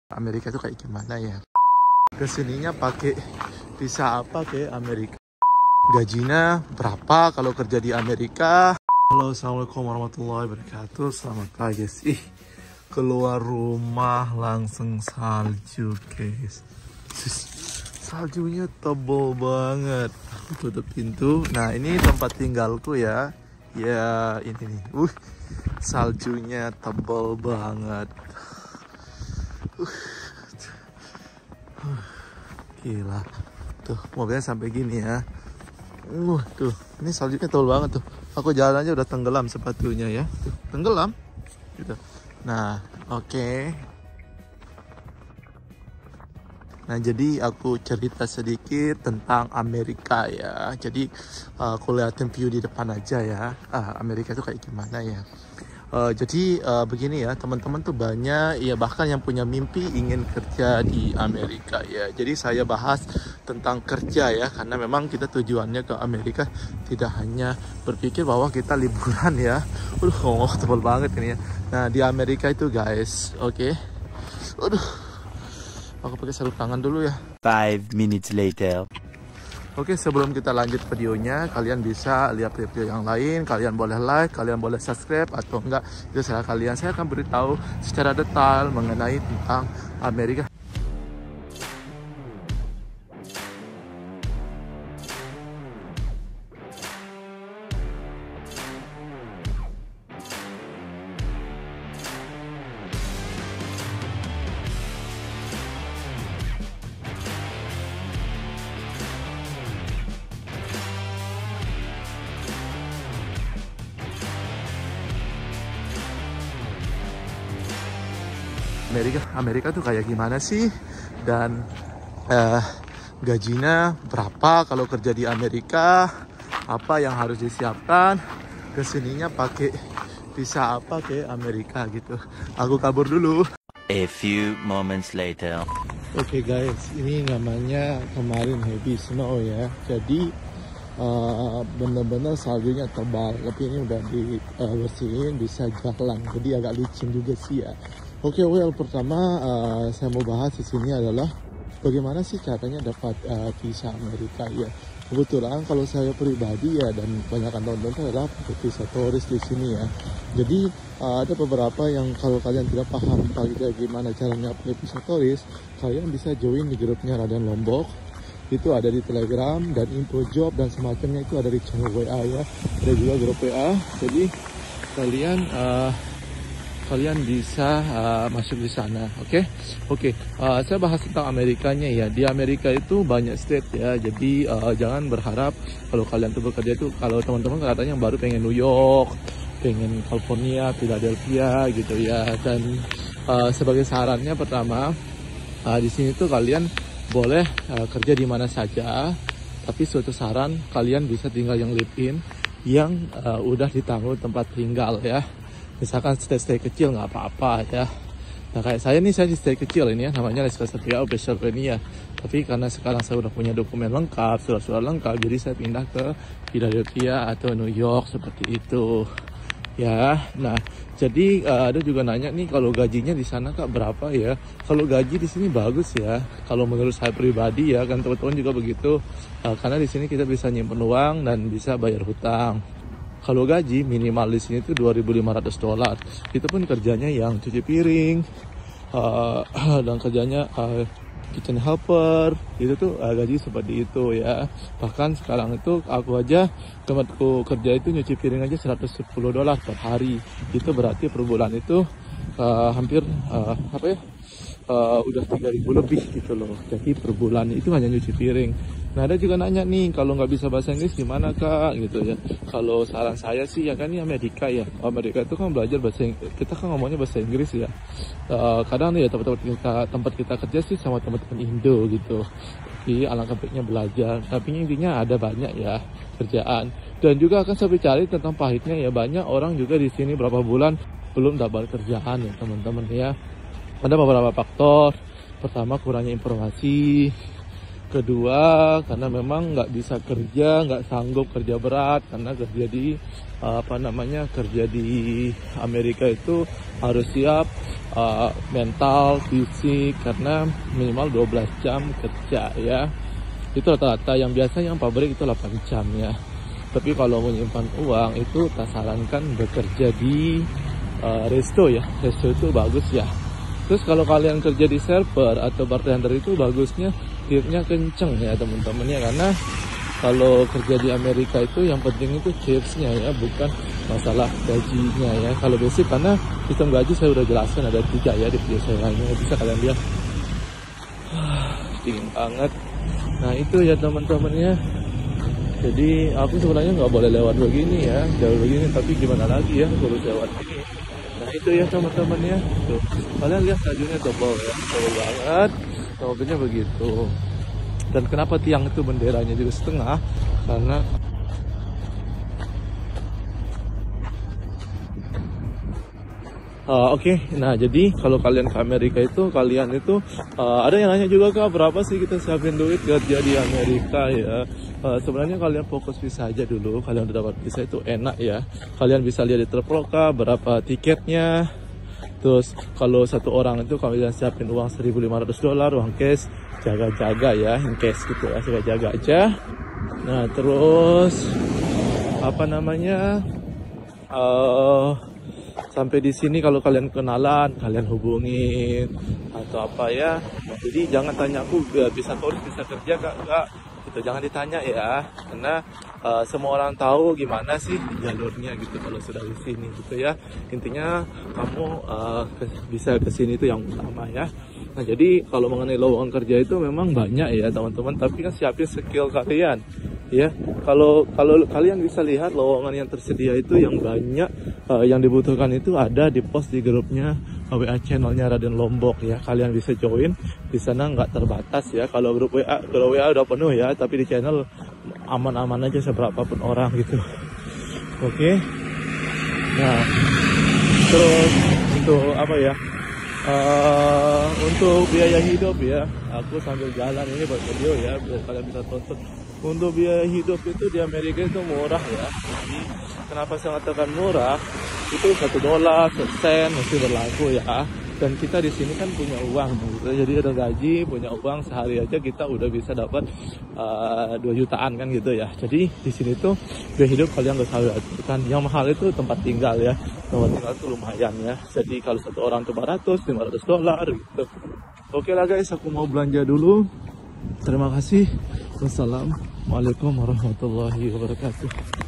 Amerika itu kayak gimana ya? Kesininya pakai visa apa ke Amerika? Gajinya berapa kalau kerja di Amerika? Halo, assalamualaikum warahmatullahi wabarakatuh. Selamat pagi guys. Keluar rumah langsung salju guys. Saljunya tebal banget. Aku tutup pintu. Nah ini tempat tinggalku ya. Ya ini nih. Saljunya tebal banget. Gila. Tuh mobilnya sampai gini ya. Tuh ini saljunya tebal banget tuh. Aku jalan aja udah tenggelam sepatunya ya. Tuh, tenggelam. Gitu. Nah, oke. Nah, jadi aku cerita sedikit tentang Amerika ya. Jadi aku liatin view di depan aja ya. Amerika itu kayak gimana ya. Jadi begini ya, teman-teman tuh banyak ya, bahkan yang punya mimpi ingin kerja di Amerika ya. Jadi saya bahas tentang kerja ya, karena memang kita tujuannya ke Amerika tidak hanya berpikir bahwa kita liburan ya. Tebal banget ini ya. Nah di Amerika itu guys, oke. Aku pakai sarung tangan dulu ya. 5 minutes later. Oke, sebelum kita lanjut videonya, kalian bisa lihat video yang lain. Kalian boleh like, kalian boleh subscribe atau enggak, itu serah kalian. Saya akan beritahu secara detail mengenai tentang Amerika. Amerika tuh kayak gimana sih, dan gajinya berapa kalau kerja di Amerika, apa yang harus disiapkan, kesininya pakai visa apa ke Amerika gitu. Aku kabur dulu. A few moments later. Oke guys, ini namanya kemarin heavy snow ya, jadi bener-bener saljunya tebal, tapi ini udah dibersihin, bisa jalan, jadi agak licin juga sih ya. Oke, pertama saya mau bahas di sini adalah bagaimana sih caranya dapat visa Amerika ya. Kebetulan kalau saya pribadi ya, dan banyak teman-teman adalah visa turis di sini ya. Jadi ada beberapa yang kalau kalian tidak paham bagaimana caranya apply visa turis, kalian bisa join di grupnya Raden Lombok. Itu ada di Telegram, dan info job dan semacamnya itu ada di channel WA ya. Ada juga grup WA. Jadi kalian bisa masuk di sana, oke. Saya bahas tentang Amerikanya ya. Di Amerika itu banyak state ya, jadi jangan berharap kalau kalian tuh bekerja itu, kalau teman-teman katanya yang baru pengen New York, pengen California, Philadelphia gitu ya. Dan sebagai sarannya pertama, di sini tuh kalian boleh kerja di mana saja, tapi suatu saran kalian bisa tinggal yang live-in yang udah ditanggung tempat tinggal ya. Misalkan stay kecil nggak apa-apa ya. Nah kayak saya nih, saya di stay kecil ini ya, namanya Pennsylvania, Pennsylvania. Tapi karena sekarang saya udah punya dokumen lengkap, surat-surat lengkap, jadi saya pindah ke Philadelphia atau New York seperti itu ya. Nah jadi ada juga nanya nih, kalau gajinya di sana Kak berapa ya? Kalau gaji di sini bagus ya. Kalau menurut saya pribadi ya, kan teman-teman juga begitu. Karena di sini kita bisa nyimpen uang dan bisa bayar hutang. Kalau gaji minimal di sini tuh $2.500. Itu pun kerjanya yang cuci piring, dan kerjanya kitchen helper. Itu tuh gaji seperti itu ya. Bahkan sekarang itu aku aja, tempatku kerja itu nyuci piring aja $110 per hari. Itu berarti per bulan itu hampir udah 3.000 lebih gitu loh. Jadi per bulan itu hanya nyuci piring. Nah ada juga nanya nih, kalau nggak bisa bahasa Inggris gimana Kak gitu ya. Kalau saran saya sih ya, kan ini Amerika ya. Amerika itu kan belajar bahasa Inggris, kita kan ngomongnya bahasa Inggris ya. Kadang nih ya tempat kita kerja sih sama teman-teman Indo gitu. Jadi alangkah baiknya belajar. Tapi intinya ada banyak ya kerjaan. Dan juga akan saya cari tentang pahitnya ya, banyak orang juga di sini berapa bulan belum dapat kerjaan ya teman-teman ya. Ada beberapa faktor. Pertama, kurangnya informasi. Kedua, karena memang nggak bisa kerja, nggak sanggup kerja berat, karena kerja di kerja di Amerika itu harus siap mental, fisik, karena minimal 12 jam kerja ya. Itu rata-rata, yang biasa yang pabrik itu 8 jam ya. Tapi kalau menyimpan uang itu tak sarankan bekerja di resto ya. Resto itu bagus ya. Terus kalau kalian kerja di server atau bartender itu bagusnya tipnya kenceng ya teman-teman ya, karena kalau kerja di Amerika itu yang penting itu tipsnya ya, bukan masalah gajinya ya. Kalau basic, karena sistem gaji saya udah jelaskan ada 3 ya di video saya lainnya, bisa kalian lihat. Dingin banget. Nah itu ya teman-teman ya. Jadi aku sebenarnya nggak boleh lewat begini ya, jauh begini, tapi gimana lagi ya, harus lewat ini. Nah itu ya teman-teman ya. Tuh, kalian lihat saljunya tebal ya, tebal banget. Mobilnya begitu. Dan kenapa tiang itu benderanya juga setengah? Karena Oke, nah jadi kalau kalian ke Amerika itu, kalian itu ada yang nanya juga, Kak, berapa sih kita siapin duit kerja di Amerika ya? Sebenarnya kalian fokus visa aja dulu. Kalian udah dapat visa itu enak ya. Kalian bisa lihat di Traveloka berapa tiketnya. Terus kalau satu orang itu kalian siapin uang $1.500 uang cash, jaga-jaga ya, in cash gitu ya, jaga-jaga aja. Nah terus apa namanya? Sampai di sini kalau kalian kenalan, kalian hubungin atau apa ya. Jadi jangan tanya aku bisa turis, bisa kerja kak, gitu. Jangan ditanya ya, karena semua orang tahu gimana sih jalurnya gitu kalau sudah di sini gitu ya. Intinya kamu bisa ke sini itu yang utama ya. Nah jadi kalau mengenai lowongan kerja itu memang banyak ya teman-teman, tapi kan siapin skill kalian ya. Kalau kalian bisa lihat lowongan yang tersedia itu yang banyak yang dibutuhkan itu ada di post di grupnya WA channelnya Raden Lombok ya. Kalian bisa join di sana, nggak terbatas ya. Kalau grup WA, kalau WA udah penuh ya, tapi di channel aman-aman aja seberapapun orang gitu. Oke. Nah terus untuk apa ya, untuk biaya hidup ya, aku sambil jalan ini buat video ya biar kalian bisa tonton. Untuk biaya hidup itu di Amerika itu murah ya. Jadi kenapa saya katakan murah? Itu $1, 1 sen masih berlaku ya. Dan kita di sini kan punya uang gitu. Jadi ada gaji, punya uang, sehari aja kita udah bisa dapat 2 jutaan kan gitu ya. Jadi di sini tuh biaya hidup kalian gak usah khawatirkan. Yang mahal itu tempat tinggal ya. Tempat tinggal itu lumayan ya. Jadi kalau satu orang tuh $400, $500 gitu. Oke lah guys, aku mau belanja dulu. Terima kasih. Wassalamualaikum warahmatullahi wabarakatuh.